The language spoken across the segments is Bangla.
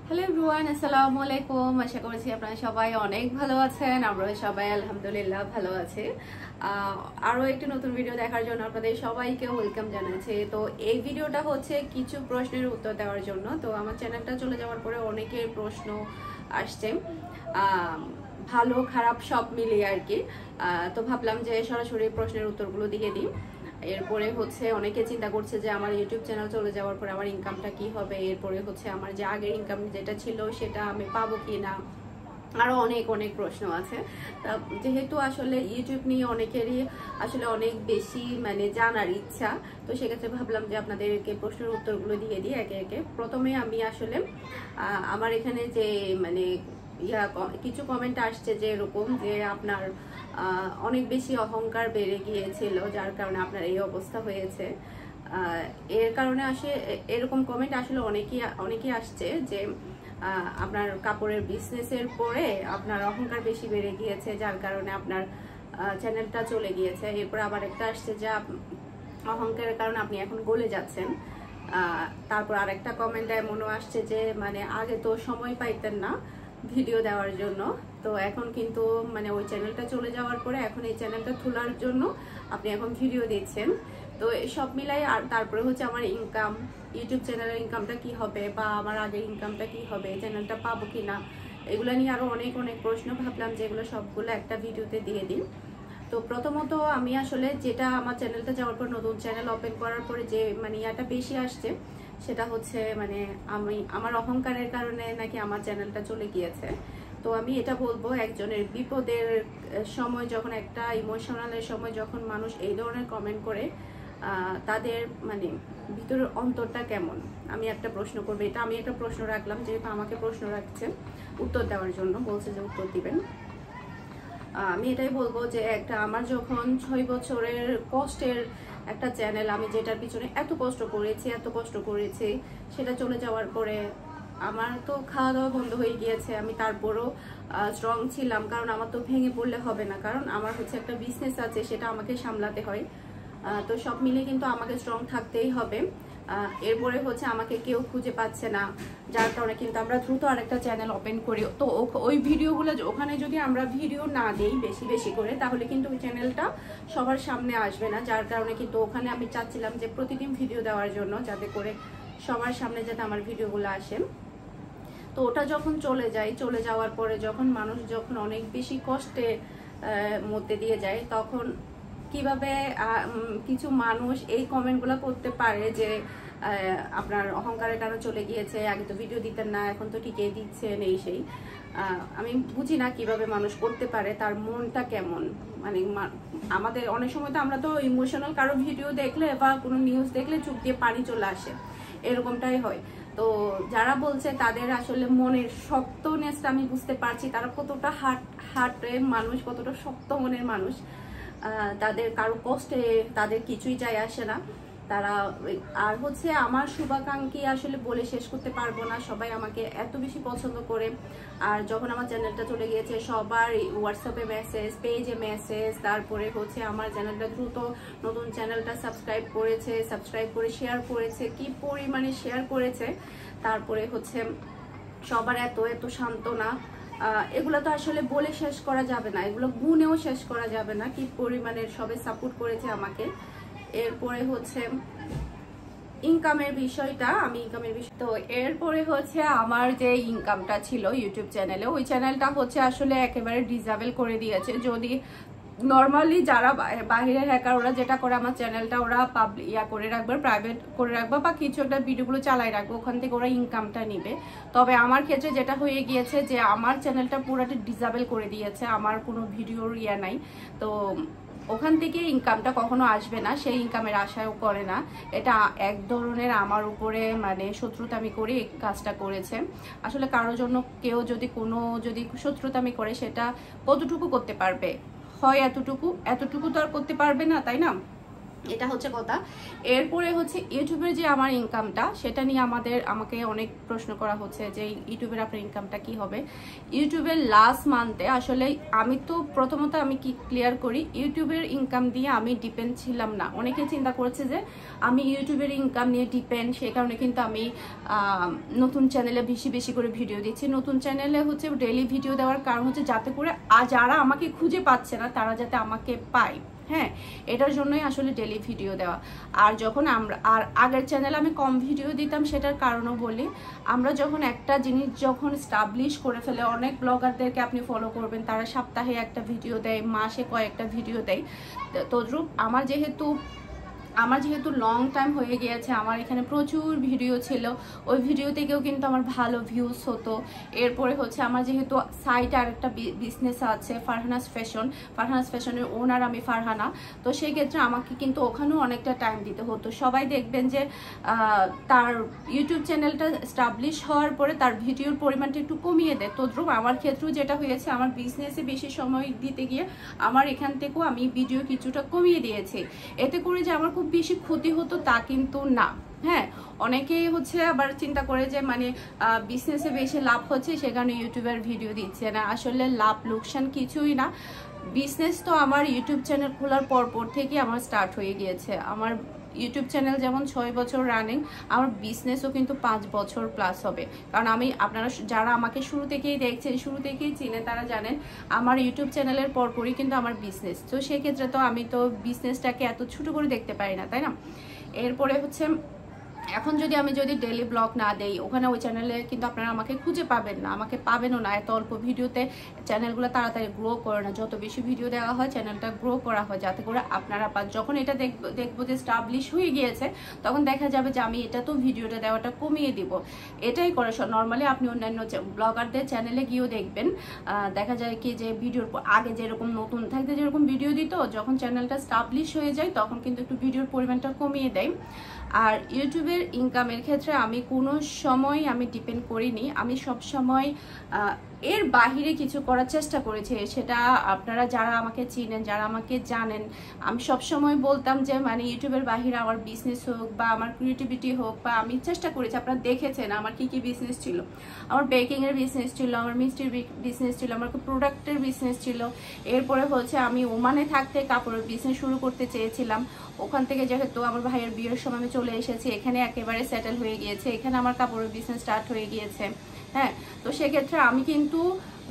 হ্যালো এভরিওয়ান, আসসালামু আলাইকুম। আশা করছি আপনারা সবাই অনেক ভালো আছেন। আমরা সবাই আলহামদুলিল্লাহ ভালো আছি। আরও একটি নতুন ভিডিও দেখার জন্য আপনাদের সবাইকে ওয়েলকাম জানাচ্ছি। তো এই ভিডিওটা হচ্ছে কিছু প্রশ্নের উত্তর দেওয়ার জন্য। তো আমার চ্যানেলটা চলে যাওয়ার পরে অনেকের প্রশ্ন আসছে, ভালো খারাপ সব মিলিয়ে আর কি। তো ভাবলাম যে সরাসরি প্রশ্নের উত্তরগুলো দিয়ে দিই। এরপরে হচ্ছে অনেকে চিন্তা করছে যে আমার ইউটিউব চ্যানেল চলে যাওয়ার পরে আমার ইনকামটা কি হবে, এরপরে হচ্ছে আমার যে আগের ইনকাম যেটা ছিল সেটা আমি পাবো কি না, আরো অনেক অনেক প্রশ্ন আছে। যেহেতু আসলে ইউটিউব নিয়ে অনেকেরই আসলে অনেক বেশি জানার ইচ্ছা, তো সেক্ষেত্রে ভাবলাম যে আপনাদেরকে প্রশ্নের উত্তরগুলো দিয়ে দিই একে একে। প্রথমে আমি আসলে আমার এখানে যে কিছু কমেন্ট আসছে যে এরকম যে আপনার অনেক বেশি অহংকার বেড়ে গিয়েছিল, যার কারণে আপনার এই অবস্থা হয়েছে। এর কারণে এরকম কমেন্ট আসলে অনেকেই আসছে যে আপনার কাপড়ের বিজনেসের পরে আপনার অহংকার বেশি বেড়ে গিয়েছে, যার কারণে আপনার চ্যানেলটা চলে গিয়েছে। এরপর আবার একটা আসছে যে অহংকারের কারণে আপনি এখন গলে যাচ্ছেন। তারপর আরেকটা কমেন্ট এমনও আসছে যে আগে তো সময় পাইতেন না ভিডিও দেওয়ার জন্য, তো এখন কিন্তু ওই চ্যানেলটা চলে যাওয়ার পরে এখন এই চ্যানেলটা খোলার জন্য আপনি এখন ভিডিও দিচ্ছেন। তো সব মিলাই আর তারপরে হচ্ছে আমার ইনকাম, ইউটিউব চ্যানেলের ইনকামটা কি হবে, বা আমার আগের ইনকামটা কি হবে, চ্যানেলটা পাবো কি না, এগুলো নিয়ে আরো অনেক অনেক প্রশ্ন। ভাবলাম যে এগুলো সবগুলো একটা ভিডিওতে দিয়ে দিন। তো প্রথমত আমি আসলে যেটা আমার চ্যানেলটা যাওয়ার পর নতুন চ্যানেল ওপেন করার পরে যে ইয়াটা বেশি আসছে, সেটা হচ্ছে আমার অহংকারের কারণে নাকি আমার চ্যানেলটা চলে গিয়েছে। তো আমি এটা বলবো, একজনের বিপদের সময়, যখন একটা ইমোশনালের সময় যখন মানুষ এই ধরনের কমেন্ট করে, তাদের ভিতরের অন্তরটা কেমন। আমি একটা প্রশ্ন করবো, এটা আমি একটা প্রশ্ন রাখলাম, যেহেতু আমাকে প্রশ্ন রাখছে উত্তর দেওয়ার জন্য, বলছে যে উত্তর দিবেন। আমি এটাই বলবো যে আমার যখন 6 বছরের কষ্টের একটা চ্যানেল, আমি যেটার পিছনে এত কষ্ট করেছি, সেটা চলে যাওয়ার পরে আমার তো খাওয়া দাওয়া বন্ধ হয়ে গিয়েছে। আমি তারপরও স্ট্রং ছিলাম, কারণ আমার তো ভেঙে পড়লে হবে না, কারণ আমার হচ্ছে একটা বিজনেস আছে, সেটা আমাকে সামলাতে হয়। তো সব মিলে কিন্তু আমাকে স্ট্রং থাকতেই হবে। এরপরে হচ্ছে আমাকে কেউ খুঁজে পাচ্ছে না, যার কারণে কিন্তু আমরা দ্রুত আরেকটা চ্যানেল ওপেন করি। তো ওই ভিডিওগুলো ওখানে যদি আমরা ভিডিও না দেই বেশি বেশি করে, তাহলে কিন্তু ওই চ্যানেলটা সবার সামনে আসবে না। যার কারণে কিন্তু ওখানে আমি চাচ্ছিলাম যে প্রতিদিন ভিডিও দেওয়ার জন্য, যাতে করে সবার সামনে যাতে আমার ভিডিওগুলো আসে। তো ওটা যখন চলে যাওয়ার পরে যখন মানুষ অনেক বেশি কষ্টের মধ্যে দিয়ে যায়, তখন কিভাবে কিছু মানুষ এই কমেন্টগুলো করতে পারে যে আপনার অহংকারের কারণে চলে গিয়েছে, আগে তো ভিডিও দিতেন না, এখন তো ঠিকই দিচ্ছেন, এই সেই। আমি বুঝি না কিভাবে মানুষ করতে পারে, তার মনটা কেমন। আমাদের অনেক সময় তো আমরা তো ইমোশনাল, কারো ভিডিও দেখলে বা কোনো নিউজ দেখলে চোখ দিয়ে পানি চলে আসে, এরকমটাই হয়। তো যারা বলছে তাদের আসলে মনের শক্তনেসটা আমি বুঝতে পারছি, তারা কতটা হার্টের মানুষ, কতটা শক্ত মনের মানুষ। তাদের কারো কষ্টে তাদের কিছুই যায় আসে না। তারা আর হচ্ছে আমার শুভাকাঙ্ক্ষী আসলে বলে শেষ করতে পারবো না। সবাই আমাকে এত বেশি পছন্দ করে, আর যখন আমার চ্যানেলটা চলে গিয়েছে সবার হোয়াটসঅ্যাপে মেসেজ, পেজে মেসেজ, তারপরে হচ্ছে আমার চ্যানেলটা দ্রুত নতুন চ্যানেলটা সাবস্ক্রাইব করে শেয়ার করেছে, কি পরিমাণে শেয়ার করেছে। তারপরে হচ্ছে সবার এত এত সান্ত্বনা, এগুলো তো আসলে বলে শেষ করা যাবে না, এগুলো গুণেও শেষ করা যাবে না, কি পরিমাণের সবাই সাপোর্ট করেছে আমাকে। এরপরে হচ্ছে ইনকামের বিষয়টা, তো এরপরে হচ্ছে আমার যে ইনকামটা ছিল ইউটিউব চ্যানেলে, ওই চ্যানেলটা হচ্ছে আসলে একেবারে ডিসেবল করে দিয়েছে। যদি নর্মালি যারা বাহিরের হ্যাকার, ওরা যেটা করে আমার চ্যানেলটা ওরা করে রাখবে, প্রাইভেট করে রাখবে, বা কিছু একটা ভিডিওগুলো চালাই রাখবে, ওখান থেকে ওরা ইনকামটা নিবে। তবে আমার ক্ষেত্রে যেটা হয়ে গিয়েছে যে আমার চ্যানেলটা পুরোটা ডিসেবল করে দিয়েছে, আমার কোনো ভিডিওর নাই। তো ওখান থেকে ইনকামটা কখনো আসবে না, সেই ইনকামের আশাও করে না। এটা এক ধরনের আমার উপরে শত্রুতামি করে এই কাজটা করেছে। আসলে কারোর জন্য কেউ যদি শত্রুতামি করে, সেটা কতটুকু করতে পারবে, হয় এতটুকু তো আর করতে পারবে না, তাই না? এটা হচ্ছে কথা। এরপরে হচ্ছে ইউটিউবের যে আমার ইনকামটা, সেটা নিয়ে আমাকে অনেক প্রশ্ন করা হচ্ছে যে ইউটিউবের আপনার ইনকামটা কি হবে। ইউটিউবের লাস্ট মান্থে আসলে আমি তো প্রথমত আমি কি ক্লিয়ার করি, ইউটিউবের ইনকাম দিয়ে আমি ডিপেন্ড ছিলাম না। অনেকে চিন্তা করেছে যে আমি ইউটিউবের ইনকাম নিয়ে ডিপেন্ড, সেই কারণে কিন্তু আমি নতুন চ্যানেলে বেশি বেশি করে ভিডিও দিচ্ছি। নতুন চ্যানেলে হচ্ছে ডেইলি ভিডিও দেওয়ার কারণ হচ্ছে যাতে করে যারা আমাকে খুঁজে পাচ্ছে না তারা যাতে আমাকে পায়। হ্যাঁ, এটার জন্যই আসলে ডেইলি ভিডিও দেওয়া। আর যখন আগের চ্যানেলে আমি কম ভিডিও দিতাম, সেটার কারণও বলি, আমরা যখন একটা জিনিস যখন স্টাবলিশ করে ফেলে, অনেক ব্লগারদেরকে আপনি ফলো করবেন, তারা সপ্তাহে একটা ভিডিও দেয়, মাসে কয়েকটা ভিডিও দেয়। তদ্রূপ আমার যেহেতু লং টাইম হয়ে গিয়েছে, আমার এখানে প্রচুর ভিডিও ছিল, ওই ভিডিও থেকেও কিন্তু আমার ভালো ভিউজ হতো। এরপরে হচ্ছে আমার যেহেতু সাইটে আরেকটা বিজনেস আছে, ফারহানাস ফ্যাশনের ওনার আমি ফারহানা, তো সেই ক্ষেত্রে আমাকে কিন্তু ওখানেও অনেকটা টাইম দিতে হতো। সবাই দেখবেন যে তার ইউটিউব চ্যানেলটা স্টাবলিশ হওয়ার পরে তার ভিডিওর পরিমাণটা একটু কমিয়ে দেয়। তদ্রুপ আমার ক্ষেত্রেও যেটা হয়েছে, আমার বিজনেসে বেশি সময় দিতে গিয়ে আমার এখান থেকেও আমি ভিডিও কিছুটা কমিয়ে দিয়েছি। এতে করে যে আমার খুব বেশি ক্ষতি হতো তা কিন্তু না। হ্যাঁ, অনেকেই হচ্ছে আবার চিন্তা করে যে মানে বিজনেসে বেশি লাভ হচ্ছে সেখানে ইউটিউবের ভিডিও দিচ্ছে না। আসলে লাভ লোকসান কিছুই না। বিজনেস তো আমার ইউটিউব চ্যানেল খোলার পর থেকে আমার স্টার্ট হয়ে গিয়েছে। আমার ইউটিউব চ্যানেল যেমন 6 বছর রানিং, আমার বিজনেসও কিন্তু 5 বছর প্লাস হবে। কারণ আপনারা যারা আমাকে শুরু থেকেই দেখছেন, শুরু থেকেই চিনেন, তারা জানেন আমার ইউটিউব চ্যানেলের পরপরই কিন্তু আমার বিজনেস। তো সেক্ষেত্রে তো আমি তো বিজনেসটাকে এত ছোট করে দেখতে পারি না, তাই না? এরপরে হচ্ছে এখন আমি যদি ডেইলি ব্লগ না দেই, ওখানে ওই চ্যানেলে কিন্তু আপনারা আমাকে খুঁজে পাবেন না, আমাকে পাবেনও না। এত অল্প ভিডিওতে চ্যানেলগুলো তাড়াতাড়ি গ্রো করে না। যত বেশি ভিডিও দেওয়া হয় চ্যানেলটা গ্রো করা হয়, যাতে করে আপনারা পান। যখন এটা দেখবো যে স্টাবলিশ হয়ে গিয়েছে, তখন দেখা যাবে যে আমি এটা তো ভিডিওটা দেওয়াটা কমিয়ে দিব। এটাই করে নর্মালি আপনি অন্যান্য ব্লগারদের চ্যানেলে গিয়েও দেখবেন, দেখা যায় কি যে ভিডিওর আগে যেরকম নতুন থাকতে যেরকম ভিডিও দিত, যখন চ্যানেলটা স্টাবলিশ হয়ে যায় তখন কিন্তু একটু ভিডিওর পরিমাণটা কমিয়ে দেয়। আর ইউটিউবের ইনকামের ক্ষেত্রে আমি কোনো সময় আমি ডিপেন্ড করিনি। আমি সব সময় এর বাহিরে কিছু করার চেষ্টা করেছি। সেটা আপনারা যারা আমাকে চিনেন, যারা আমাকে জানেন, আমি সব সময় বলতাম যে মানে ইউটিউবের বাহিরে আমার বিজনেস হোক বা আমার ক্রিয়েটিভিটি হোক, বা আমি চেষ্টা করেছি। আপনারা দেখেছেন আমার কি কি বিজনেস ছিল। আমার বেকিংয়ের বিজনেস ছিল, আমার মিষ্টির বিজনেস ছিল, আমার প্রোডাক্টের বিজনেস ছিল। এরপরে হচ্ছে আমি ওমানে থাকতে কাপড়ের বিজনেস শুরু করতে চেয়েছিলাম। ওখান থেকে যেহেতু আমার ভাইয়ের বিয়ের সময় আমি চলে এসেছি, এখানে একেবারে সেটেল হয়ে গিয়েছে, এখানে আমার কাপড়ের বিজনেস স্টার্ট হয়ে গিয়েছে। হ্যাঁ, তো সেক্ষেত্রে আমি কিন্তু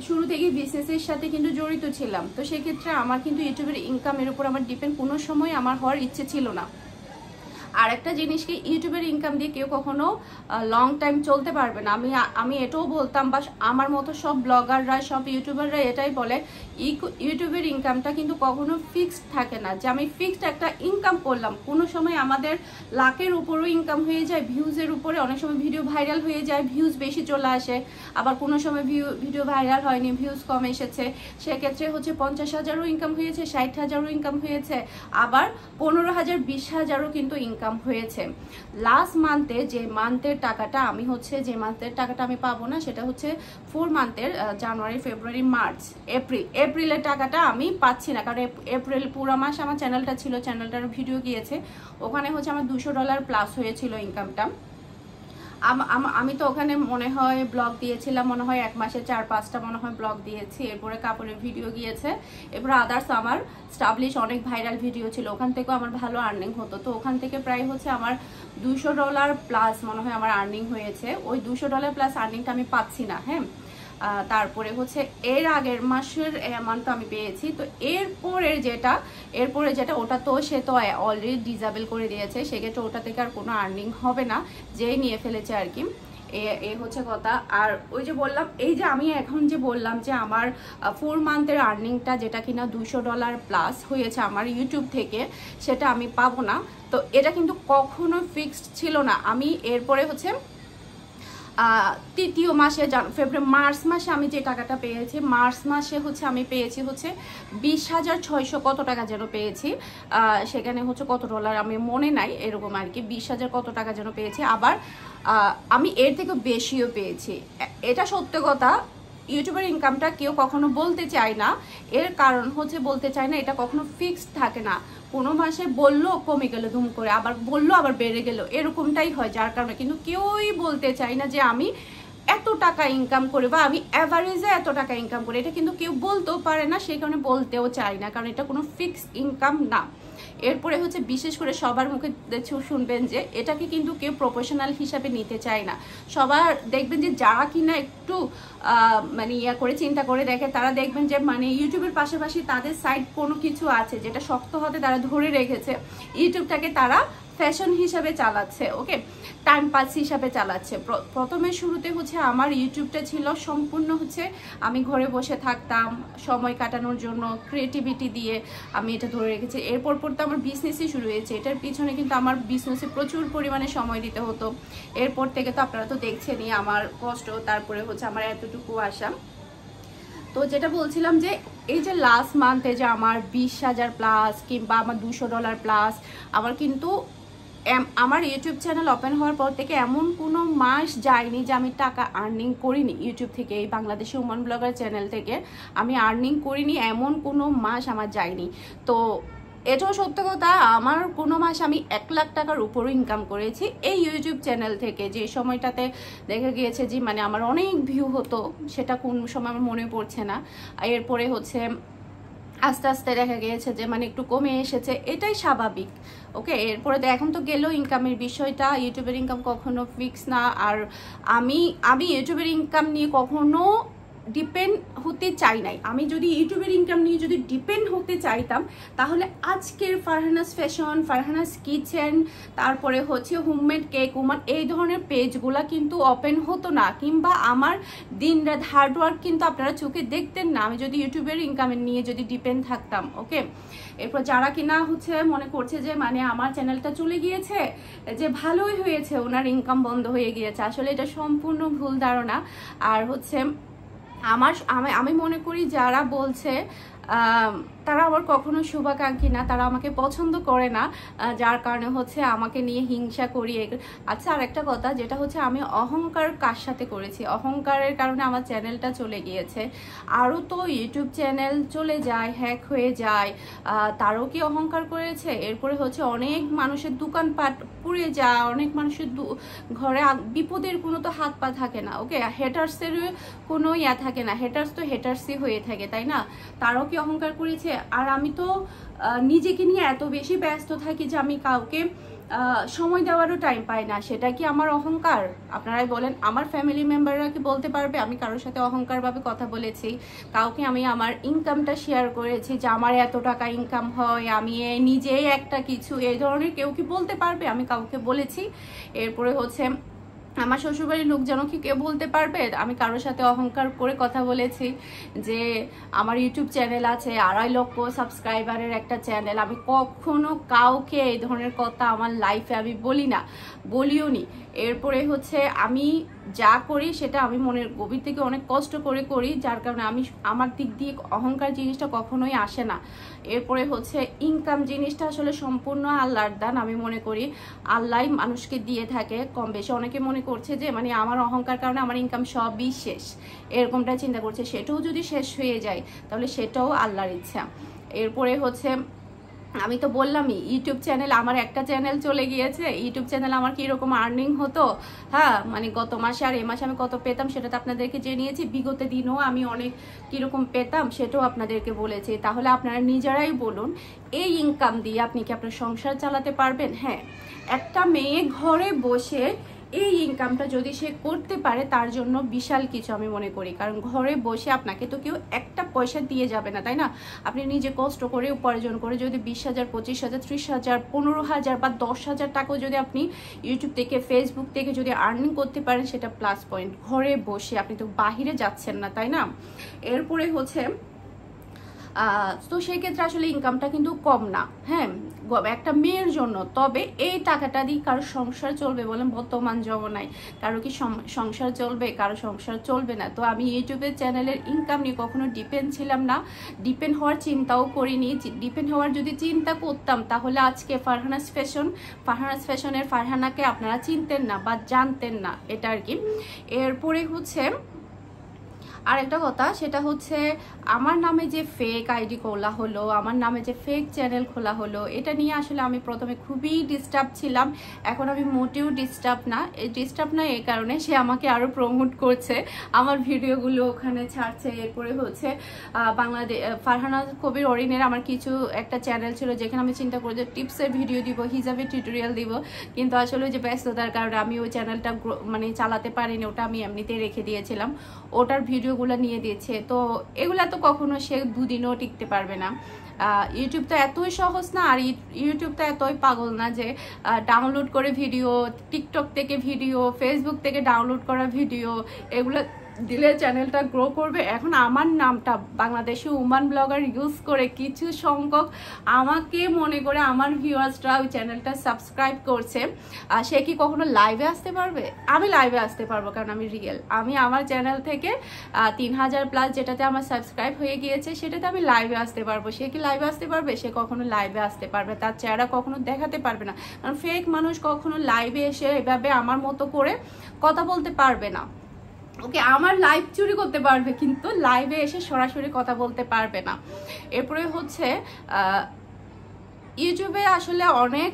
শুরু থেকে বিজনেসের সাথে কিন্তু জড়িত ছিলাম। তো সেক্ষেত্রে আমার কিন্তু ইউটিউবের ইনকামের উপর আমার ডিপেন্ড কোনো সময় আমার হওয়ার ইচ্ছে ছিল না। আর একটা জিনিস কি, ইউটিউবের ইনকাম দিয়ে কেউ কখনো লং টাইম চলতে পারবে না। আমি এটাও বলতাম, বা আমার মতো সব ব্লগাররা, সব ইউটিউবাররা এটাই বলে, ইউটিউবের ইনকামটা কিন্তু কখনো ফিক্সড থাকে না, যে আমি ফিক্সড একটা ইনকাম করলাম। কোনো সময় আমাদের লাখের উপরও ইনকাম হয়ে যায়, ভিউজের উপরে। অনেক সময় ভিডিও ভাইরাল হয়ে যায়, ভিউজ বেশি চলে আসে। আবার কোনো সময় ভিডিও ভাইরাল হয়নি, ভিউজ কম এসেছে, সেক্ষেত্রে হচ্ছে 50,000ও ইনকাম হয়েছে, 60,000ও ইনকাম হয়েছে, আবার 15,000, 20,000ও কিন্তু ইনকাম হয়েছে। লাস্ট মান্থে যে মান্থের টাকাটা আমি পাবো না, সেটা হচ্ছে 4 মান্থের, জানুয়ারি, ফেব্রুয়ারি, মার্চ, এপ্রিলের টাকাটা আমি পাচ্ছি না। কারণ এপ্রিল পুরো মাস আমার চ্যানেলটার ভিডিও গিয়েছে, ওখানে হচ্ছে আমার $200 প্লাস হয়েছিল ইনকামটা। আমি তো ওখানে মনে হয় ব্লগ দিয়েছিলাম, মনে হয় 1 মাসে 4-5টা মনে হয় ব্লগ দিয়েছি। এরপরে কাপড়ের ভিডিও গিয়েছে, এরপরে আদার্স আমার স্টাবলিশ অনেক ভাইরাল ভিডিও ছিল, ওখান থেকেও আমার ভালো আর্নিং হতো। তো ওখান থেকে প্রায় হচ্ছে আমার $200 প্লাস মনে হয় আমার আর্নিং হয়েছে। ওই $200 প্লাস আর্নিংটা আমি পাচ্ছি না। হ্যাঁ, তারপরে হচ্ছে এর আগের মাসের অ্যামাউন্টটা আমি পেয়েছি। তো এরপরে যেটা ওটা তো সে তো অলরেডি ডিসেবল করে দিয়েছে, সেক্ষেত্রে ওটা থেকে আর কোনো আর্নিং হবে না, যেই নিয়ে ফেলেছে আর কি। এ হচ্ছে কথা। আর ওই যে বললাম, এই যে আমি এখন যে বললাম যে আমার 4 মান্থের আর্নিংটা, যেটা কিনা $200 প্লাস হয়েছে আমার ইউটিউব থেকে, সেটা আমি পাবো না। তো এটা কিন্তু কখনো ফিক্সড ছিল না। আমি এরপরে হচ্ছে তৃতীয় মাসে, মার্চ মাসে আমি যে টাকাটা পেয়েছি, মার্চ মাসে হচ্ছে আমি পেয়েছি হচ্ছে 20,600 কত টাকা যেন পেয়েছি। সেখানে হচ্ছে কত ডলার আমি মনে নাই, এরকম আর কি, 20,000 কত টাকা যেন পেয়েছি। আবার আমি এর থেকে বেশিও পেয়েছি। এটা সত্য কথা, ইউটিউবের ইনকামটা কেউ কখনো বলতে চায় না, এর কারণ হচ্ছে বলতে চায় না এটা কখনো ফিক্সড থাকে না। কোনো মাসে বললো কমে গেল ধুম করে, আবার বললো আবার বেড়ে গেল, এরকমটাই হয়। যার কারণে কিন্তু কেউই বলতে চায় না যে আমি এত টাকা ইনকাম করে বা আমি অ্যাভারেজে এত টাকা ইনকাম করি, এটা কিন্তু কেউ বলতেও পারে না, সেই কারণে বলতেও চাই না, কারণ এটা কোনো ফিক্সড ইনকাম না। এরপরে হচ্ছে বিশেষ করে সবার মুখে শুনবেন যে এটাকে কিন্তু কেউ প্রফেশনাল হিসাবে নিতে চায় না। সবার দেখবেন যে যারা কিনা একটু মানে করে চিন্তা করে দেখে, তারা দেখবেন যে মানে ইউটিউবের পাশাপাশি তাদের সাইড কোনো কিছু আছে যেটা শক্ত হাতে তারা ধরে রেখেছে, ইউটিউবটাকে তারা ফ্যাশন হিসাবে চালাচ্ছে, ওকে, টাইম পাস হিসাবে চালাচ্ছে। প্রথমে শুরুতে হচ্ছে আমার ইউটিউবটা ছিল সম্পূর্ণ হচ্ছে আমি ঘরে বসে থাকতাম সময় কাটানোর জন্য, ক্রিয়েটিভিটি দিয়ে আমি এটা ধরে রেখেছি। এরপর তো আমার বিজনেসই শুরু হয়েছে, এটার পিছনে কিন্তু আমার বিজনেসে প্রচুর পরিমাণে সময় দিতে হতো। এরপর থেকে তো আপনারা তো দেখছেনই আমার কষ্ট, তারপরে হচ্ছে আমার এতটুকু আসা। তো যেটা বলছিলাম যে এই যে লাস্ট মান্থে যে আমার 20,000 প্লাস কিংবা আমার $200 প্লাস, আমার কিন্তু আমার ইউটিউব চ্যানেল ওপেন হওয়ার পর থেকে এমন কোনো মাস যায়নি যে আমি টাকা আর্নিং করিনি ইউটিউব থেকে, এই বাংলাদেশি উমান ব্লগার চ্যানেল থেকে আমি আর্নিং করিনি, এমন কোনো মাস আমার যায়নি। তো এটাও সত্য কথা, আমার কোনো মাস আমি 1 লাখ টাকার উপরও ইনকাম করেছি এই ইউটিউব চ্যানেল থেকে। যে সময়টাতে দেখা গিয়েছে যে মানে আমার অনেক ভিউ হতো, সেটা কোন সময় আমার মনে পড়ছে না। এরপরে হচ্ছে আস্তে আস্তে দেখা গিয়েছে যে মানে একটু কমে এসেছে, এটাই স্বাভাবিক, ওকে। এরপরে এখন তো গেল ইনকামের বিষয়টা, ইউটিউবের ইনকাম কখনো ফিক্স না। আর আমি ইউটিউবের ইনকাম নিয়ে কখনো ডিপেন্ড হতে চাই নাই। আমি যদি ইউটিউবের ইনকাম নিয়ে যদি ডিপেন্ড হতে চাইতাম, তাহলে আজকের ফারহানাস ফ্যাশন, ফারহানাস কিচেন, তারপরে হচ্ছে হোমমেড কেক উমান, এই ধরনের পেজগুলা কিন্তু ওপেন হতো না, কিংবা আমার দিন রাত হার্ডওয়ার্ক কিন্তু আপনারা চোখে দেখতেন না, আমি যদি ইউটিউবের ইনকামের নিয়ে যদি ডিপেন্ড থাকতাম, ওকে। এরপর যারা কিনা হচ্ছে মনে করছে যে মানে আমার চ্যানেলটা চলে গিয়েছে, যে ভালোই হয়েছে ওনার ইনকাম বন্ধ হয়ে গিয়েছে, আসলে এটা সম্পূর্ণ ভুল ধারণা। আর হচ্ছে আমি মনে করি যারা বলছে তারা আমার কখনো শুভাকাঙ্ক্ষী না, তারা আমাকে পছন্দ করে না, যার কারণে হচ্ছে আমাকে নিয়ে হিংসা করি। আচ্ছা, আর একটা কথা যেটা হচ্ছে আমি অহংকার কার সাথে করেছি, অহংকারের কারণে আমার চ্যানেলটা চলে গিয়েছে। আরও তো ইউটিউব চ্যানেল চলে যায়, হ্যাক হয়ে যায়, তারও কি অহংকার করেছে? এরপরে হচ্ছে অনেক মানুষের দোকানপাট পুড়ে যায়, অনেক মানুষের ঘরে বিপদের কোনো তো হাত পা থাকে না, ওকে। হেটার্সের কোনো ইয়া থাকে না, হেটার্স তো হেটার্সই হয়ে থাকে, তাই না? তারও কি অহংকার করেছে? আর আমি তো নিজেকে নিয়ে এত বেশি ব্যস্ত থাকি যে আমি কাউকে সময় দেওয়ারও টাইম পাই না, সেটা কি আমার অহংকার? আপনারাই বলেন। আমার ফ্যামিলি মেম্বাররা কি বলতে পারবে আমি কারোর সাথে অহংকারভাবে কথা বলেছি? কাউকে আমি আমার ইনকামটা শেয়ার করেছি যে আমার এত টাকা ইনকাম হয়, আমি নিজেই একটা কিছু, এই ধরনের কেউ কি বলতে পারবে আমি কাউকে বলেছি? এরপরে হচ্ছে আমার শ্বশুরবাড়ির লোকজনও কি কেউ বলতে পারবে আমি কারোর সাথে অহংকার করে কথা বলেছি? যে আমার ইউটিউব চ্যানেল আছে 2.5 লক্ষ সাবস্ক্রাইবারের একটা চ্যানেল, আমি কখনো কাউকে এই ধরনের কথা আমার লাইফে আমি বলি না, বলিও নি। এরপরে হচ্ছে আমি যা করি সেটা আমি মনের গভীর থেকে অনেক কষ্ট করে করি, যার কারণে আমার দিক দিয়ে অহংকার জিনিসটা কখনোই আসে না। এরপরে হচ্ছে ইনকাম জিনিসটা আসলে সম্পূর্ণ আল্লাহর দান, আমি মনে করি আল্লাহ মানুষকে দিয়ে থাকে কম বেশি। অনেকে মনে করছে যে মানে আমার অহংকার কারণে আমার ইনকাম সবই শেষ, এরকমটা চিন্তা করছে। সেটাও যদি শেষ হয়ে যায় তাহলে সেটাও আল্লাহর ইচ্ছা। এরপরে হচ্ছে আমি তো বললামই ইউটিউব চ্যানেল, আমার একটা চ্যানেল চলে গিয়েছে। ইউটিউব চ্যানেল আমার কিরকম আর্নিং হতো, হ্যাঁ, মানে গত মাসে আর এ মাসে আমি কত পেতাম সেটা তো আপনাদেরকে জানিয়েছি। বিগত দিনও আমি অনেক কিরকম পেতাম সেটাও আপনাদেরকে বলেছি। তাহলে আপনারা নিজেরাই বলুন, এই ইনকাম দিয়ে আপনি কি আপনার সংসার চালাতে পারবেন? হ্যাঁ, একটা মেয়ে ঘরে বসে এই ইনকামটা যদি সে করতে পারে তার জন্য বিশাল কিছু আমি মনে করি। কারণ ঘরে বসে আপনাকে তো কেউ একটা পয়সা দিয়ে যাবে না, তাই না? আপনি নিজে কষ্ট করে উপার্জন করে যদি 20,000, 25,000, 30,000, 15,000 বা 10,000 টাকাও যদি আপনি ইউটিউব থেকে, ফেসবুক থেকে যদি আর্নিং করতে পারেন, সেটা প্লাস পয়েন্ট। ঘরে বসে আপনি তো বাহিরে যাচ্ছেন না, তাই না? এরপরে হচ্ছে তো সেই ক্ষেত্রে আসলে ইনকামটা কিন্তু কম না, হ্যাঁ, একটা মেয়ের জন্য। তবে এই টাকাটা দিয়ে কারো সংসার চলবে বলেন? বর্তমান জমানায় কারো কি সংসার চলবে? কারো সংসার চলবে না। তো আমি ইউটিউবের চ্যানেলের ইনকাম নিয়ে কখনো ডিপেন্ড ছিলাম না, ডিপেন্ড হওয়ার চিন্তাও করিনি। ডিপেন্ড হওয়ার যদি চিন্তা করতাম তাহলে আজকে ফারহানাস ফ্যাশনের ফারহানাকে আপনারা চিনতেন না বা জানতেন না, এটা আর কি। এরপরে হচ্ছে আরেকটা কথা, সেটা হচ্ছে আমার নামে যে ফেক আইডি খোলা হলো, আমার নামে যে ফেক চ্যানেল খোলা হলো, এটা নিয়ে আসলে আমি প্রথমে খুবই ডিস্টার্ব ছিলাম। এখন আমি মোটেও ডিস্টার্ব না। ডিস্টার্ব না এই কারণে, সে আমাকে আরও প্রমোট করছে, আমার ভিডিওগুলো ওখানে ছাড়ছে। এরপরে হচ্ছে বাংলাদেশ ফারহানা কবির অরিনের আমার কিছু একটা চ্যানেল ছিল যেখানে আমি চিন্তা করি যে টিপসের ভিডিও দিব, হিজাবে টিউটোরিয়াল দিব, কিন্তু আসলে যে ব্যস্ততার কারণে আমি ওই চ্যানেলটা মানে চালাতে পারিনি, ওটা আমি এমনিতে রেখে দিয়েছিলাম। ওটার ভিডিওগুলো নিয়ে দিয়েছে, তো এগুলা তো কখনো সে দুদিনও টিকতে পারবে না। ইউটিউব তো এতই সহজ না, আর ইউটিউব তো এতই পাগল না যে ডাউনলোড করে ভিডিও, টিকটক থেকে ভিডিও, ফেসবুক থেকে ডাউনলোড করা ভিডিও এগুলো দিলে চ্যানেলটা গ্রো করবে। এখন আমার নামটা বাংলাদেশি উমান ব্লগার ইউজ করে কিছু সংখ্যক আমাকে মনে করে আমার ভিউয়ার্সরা ওই চ্যানেলটা সাবস্ক্রাইব করছে, সে কি কখনো লাইভে আসতে পারবে? আমি লাইভে আসতে পারবো, কারণ আমি রিয়েল। আমি আমার চ্যানেল থেকে 3000+ যেটাতে আমার সাবস্ক্রাইব হয়ে গিয়েছে সেটাতে আমি লাইভে আসতে পারবো। সে কি লাইভে আসতে পারবে? সে কখনো লাইভে আসতে পারবে, তার চেহারা কখনো দেখাতে পারবে না, কারণ ফেক মানুষ কখনো লাইভে এসে এভাবে আমার মতো করে কথা বলতে পারবে না। ওকে, আমার লাইভ চুরি করতে পারবে, কিন্তু লাইভে এসে সরাসরি কথা বলতে পারবে না। এরপরে হচ্ছে ইউটিউবে আসলে অনেক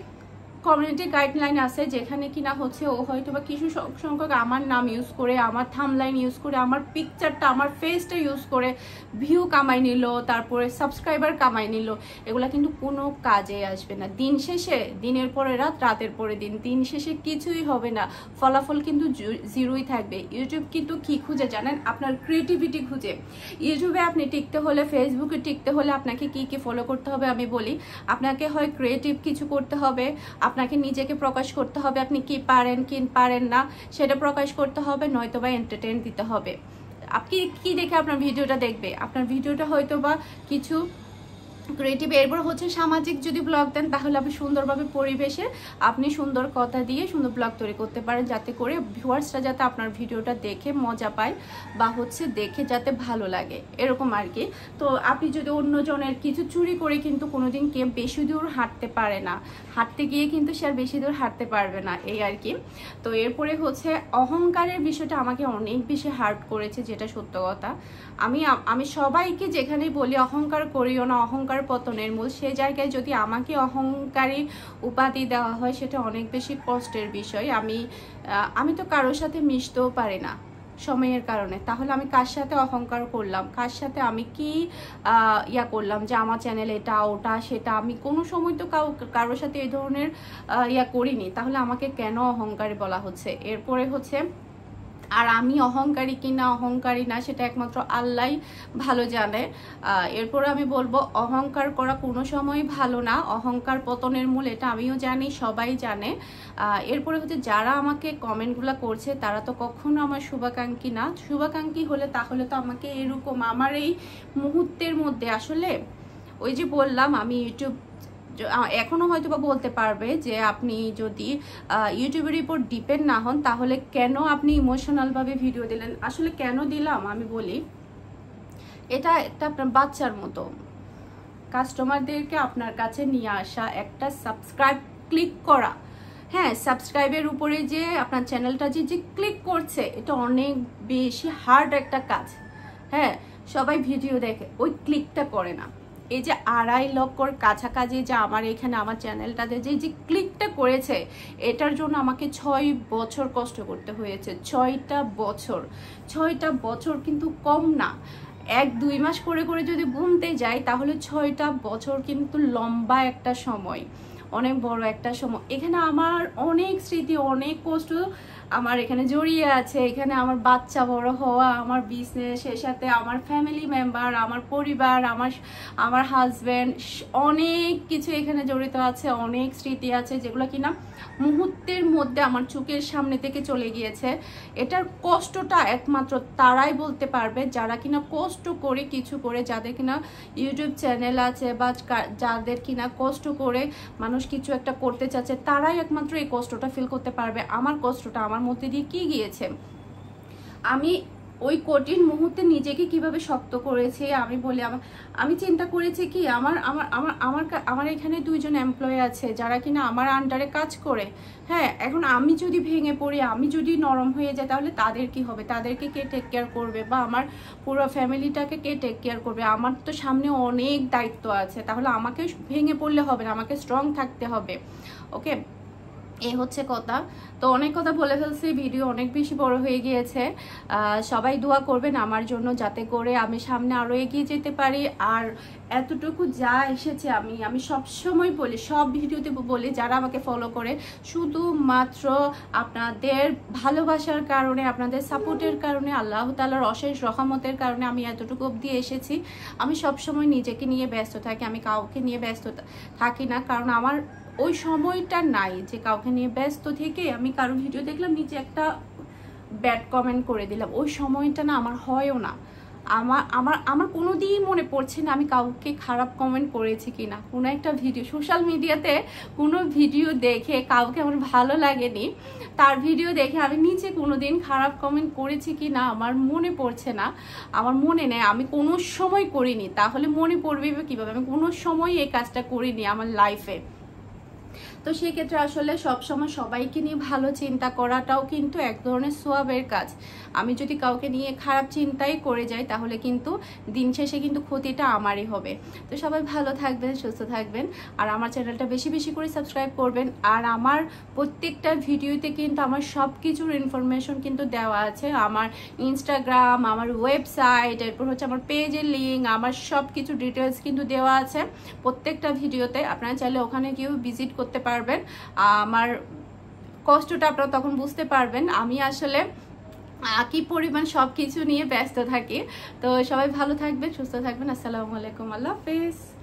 কমিউনিটি গাইডলাইন আছে যেখানে কিনা হচ্ছে ও হয়তো বা কিছু সংখ্যক আমার নাম ইউজ করে, আমার থাম্বলাইন ইউজ করে, আমার পিকচারটা, আমার ফেসটা ইউজ করে ভিউ কামাই নিল, তারপরে সাবস্ক্রাইবার কামাই নিল। এগুলা কিন্তু কোনো কাজে আসবে না। দিন শেষে, দিনের পরে রাত, রাতের পরে দিন, দিন শেষে কিছুই হবে না, ফলাফল কিন্তু জিরোই থাকবে। ইউটিউব কিন্তু কি খুঁজে জানেন? আপনার ক্রিয়েটিভিটি খুঁজে। ইউটিউবে আপনি টিকতে হলে, ফেসবুকে টিকতে হলে আপনাকে কি কি ফলো করতে হবে আমি বলি। আপনাকে হয় ক্রিয়েটিভ কিছু করতে হবে, আপনাকে নিজেকে প্রকাশ করতে হবে, আপনি কি পারেন কি পারেন না সেটা প্রকাশ করতে হবে, নয়তো বা এন্টারটেইন দিতে হবে। আপনি কি দেখে আপনার ভিডিওটা দেখবে? আপনার ভিডিওটা হয়তো বা কিছু ক্রিয়েটিভ। এরপর হচ্ছে সামাজিক যদি ব্লগ দেন তাহলে আপনি সুন্দরভাবে পরিবেশে আপনি সুন্দর কথা দিয়ে সুন্দর ব্লগ তৈরি করতে পারেন, যাতে করে ভিউয়ার্সরা যাতে আপনার ভিডিওটা দেখে মজা পায় বা হচ্ছে দেখে যাতে ভালো লাগে, এরকম আর কি। তো আপনি যদি অন্যজনের কিছু চুরি করে কিন্তু কোনোদিন কেউ বেশি দূর হাঁটতে পারে না, হাঁটতে গিয়ে কিন্তু সে আর বেশি দূর হাঁটতে পারবে না, এই আর কি। তো এরপরে হচ্ছে অহংকারের বিষয়টা আমাকে অনেক বেশি হার্ট করেছে, যেটা সত্য কথা। আমি সবাইকে যেখানেই বলি অহংকার করিও না, অহংকার পতনের মূল, সে জায়গায় যদি আমাকে অহংকারী উপাধি দেওয়া হয় সেটা অনেক বেশি কষ্টের বিষয়। আমি তো কারোর সাথে মিশতেও পারি না সময়ের কারণে, তাহলে আমি কার সাথে অহংকার করলাম? কার সাথে আমি কি করলাম যে আমার চ্যানেল এটা ওটা সেটা? আমি কোনো সময় তো কারোর সাথে এই ধরনের করিনি, তাহলে আমাকে কেন অহংকারী বলা হচ্ছে? এরপরে হচ্ছে, আর আমি অহংকারী কি না অহংকারী না সেটা একমাত্র আল্লাহই ভালো জানে। এরপর আমি বলবো অহংকার করা কোনো সময় ভালো না, অহংকার পতনের মূল, এটা আমিও জানি, সবাই জানে। এরপরে হচ্ছে যারা আমাকে কমেন্টগুলো করছে তারা তো কখনো আমার শুভাকাঙ্ক্ষী না। শুভাকাঙ্ক্ষী হলে তাহলে তো আমাকে এরকম আমার এই মুহূর্তের মধ্যে আসলে ওই যে বললাম, আমি ইউটিউব এখনো হয়তো বা বলতে পারবে যে আপনি যদি ইউটিউবের উপর ডিপেন্ড না হন তাহলে কেন আপনি ইমোশনালভাবে ভিডিও দিলেন? আসলে কেন দিলাম আমি বলি, এটা একটা আপনার বাচ্চার মতো, কাস্টমারদেরকে আপনার কাছে নিয়ে আসা, একটা সাবস্ক্রাইব ক্লিক করা। হ্যাঁ, সাবস্ক্রাইবের উপরে যে আপনার চ্যানেলটা যে ক্লিক করছে, এটা অনেক বেশি হার্ড একটা কাজ। হ্যাঁ, সবাই ভিডিও দেখে, ওই ক্লিকটা করে না। এই যে 2.5 লক্ষর কাছাকাছি যে আমার এখানে আমার চ্যানেলটাতে যে ক্লিকটা করেছে, এটার জন্য আমাকে 6 বছর কষ্ট করতে হয়েছে। 6টা বছর কিন্তু কম না। 1-2 মাস করে করে যদি গুনতে যাই তাহলে 6টা বছর কিন্তু লম্বা একটা সময়, অনেক বড় একটা সময়। এখানে আমার অনেক স্মৃতি, অনেক কষ্ট আমার এখানে জড়িয়ে আছে। এখানে আমার বাচ্চা বড় হওয়া, আমার বিজনেস, এর সাথে আমার ফ্যামিলি মেম্বার, আমার পরিবার, আমার হাজব্যান্ড, অনেক কিছু এখানে জড়িত আছে, অনেক স্মৃতি আছে যেগুলো কিনা মুহূর্তের মধ্যে আমার চোখের সামনে থেকে চলে গিয়েছে। এটার কষ্টটা একমাত্র তারাই বলতে পারবে যারা কিনা কষ্ট করে কিছু করে, যাদের কিনা ইউটিউব চ্যানেল আছে বা যাদের কিনা কষ্ট করে মানুষ কিছু একটা করতে চাচ্ছে, তারাই একমাত্র এই কষ্টটা ফিল করতে পারবে। আমার কষ্টটা আমার মধ্যে দিয়ে কি গিয়েছে, আমি ওই কঠিন মুহূর্তে নিজেকে কিভাবে শক্ত করেছি আমি বলি। আমি চিন্তা করেছি কি আমার আমার আমার আমার আমার এখানে 2 জন এমপ্লয়ি আছে যারা কিনা আমার আন্ডারে কাজ করে। হ্যাঁ, এখন আমি যদি ভেঙে পড়ি, আমি যদি নরম হয়ে যাই, তাহলে তাদের কি হবে? তাদেরকে কে টেক কেয়ার করবে? বা আমার পুরো ফ্যামিলিটাকে কে টেক কেয়ার করবে? আমার তো সামনে অনেক দায়িত্ব আছে। তাহলে আমাকে ভেঙে পড়লে হবে না, আমাকে স্ট্রং থাকতে হবে। ওকে, এই হচ্ছে কথা। তো অনেক কথা বলে ফেলছি, ভিডিও অনেক বেশি বড় হয়ে গিয়েছে। সবাই দোয়া করবেন আমার জন্য, যাতে করে আমি সামনে আরও এগিয়ে যেতে পারি। আর এতটুকু যা এসেছে আমি সবসময় বলি, সব ভিডিওতে বলি, যারা আমাকে ফলো করে শুধুমাত্র আপনাদের ভালোবাসার কারণে, আপনাদের সাপোর্টের কারণে, আল্লাহ তাআলার অশেষ রহমতের কারণে আমি এতটুকু অবধি এসেছি। আমি সবসময় নিজেকে নিয়ে ব্যস্ত থাকি, আমি কাউকে নিয়ে ব্যস্ত থাকি না, কারণ আমার ওই সময়টা নাই যে কাউকে নিয়ে ব্যস্ত থেকে আমি কারো ভিডিও দেখলাম নিচে একটা ব্যাড কমেন্ট করে দিলাম। ওই সময়টা না আমার হয়ও না। আমার আমার আমার কোনোদিন মনে পড়ছে না আমি কাউকে খারাপ কমেন্ট করেছি কিনা। কোনো একটা ভিডিও সোশ্যাল মিডিয়াতে কোনো ভিডিও দেখে কাউকে আমার ভালো লাগেনি, তার ভিডিও দেখে আমি নিচে কোনোদিন খারাপ কমেন্ট করেছি কিনা আমার মনে পড়ছে না, আমার মনে নেই। আমি কোনো সময় করিনি, তাহলে মনে পড়বে কিভাবে? আমি কোনো সময় এই কাজটা করিনি আমার লাইফে। তো সেক্ষেত্রে আসলে সবসময় সবাইকে নিয়ে ভালো চিন্তা করাটাও কিন্তু এক ধরনের সোয়াবের কাজ। আমি যদি কাউকে নিয়ে খারাপ চিন্তাই করে যাই, তাহলে কিন্তু দিন শেষে কিন্তু ক্ষতিটা আমারই হবে। তো সবাই ভালো থাকবেন, সুস্থ থাকবেন, আর আমার চ্যানেলটা বেশি বেশি করে সাবস্ক্রাইব করবেন। আর আমার প্রত্যেকটা ভিডিওতে কিন্তু আমার সব কিছুর ইনফরমেশন কিন্তু দেওয়া আছে। আমার ইনস্টাগ্রাম, আমার ওয়েবসাইট, এরপর হচ্ছে আমার পেজের লিঙ্ক, আমার সব কিছু ডিটেলস কিন্তু দেওয়া আছে প্রত্যেকটা ভিডিওতে। আপনারা চাইলে ওখানে গিয়েও ভিজিট করতে পারবেন, আমার কষ্টটা আপনারা তখন বুঝতে পারবেন আমি আসলে কি পরিমাণ সব কিছু নিয়ে ব্যস্ত থাকি। তো সবাই ভালো থাকবেন, সুস্থ থাকবেন। আসসালামু আলাইকুম, আল্লাহ হাফেজ।